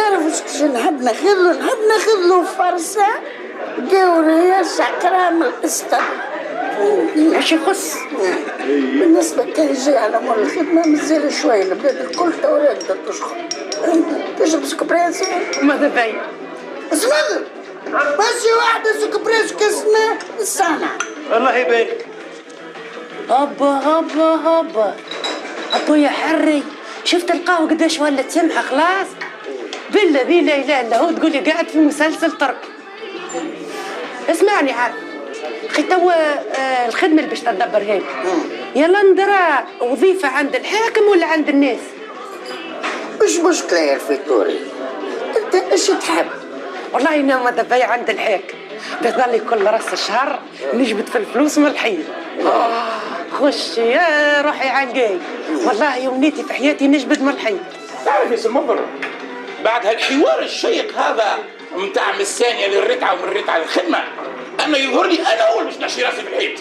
تعرف شو نحب ناخذ فرصة دورية سكرة من الاسطبل ايش يخص. بالنسبة كان جاي على مول الخدمة مازال شوية البلاد الكل توا تقدر تشخر. تشرب سكبريس ماذا باين؟ اسمع ماشي واحدة سكبريس كاسمها السنة. الله يبارك. هبا أبو يا حري، شفت القهوة قداش ولت سمحة خلاص؟ بالله لا إلا هو تقولي قاعد في مسلسل تركي. اسمعني عاد أخي توا الخدمة اللي باش تدبر هيك يلا ندرى وظيفة عند الحاكم ولا عند الناس؟ مش مشكلة يا الفيتوري، أنت إيش تحب؟ والله إنه ماذا بيا عند الحاكم بيظل كل راس الشهر نجبد في الفلوس ملحين. خش يا روحي عنقاي، والله يومنيتي في حياتي نجبد ملحين. تعرف يا المنظر بعد هالحوار الشيق هذا متاع من الثانية للرتعة ومن الرتعة للخدمة أنا يظهر لي أنا أول مش نحشي راسي في الحيط.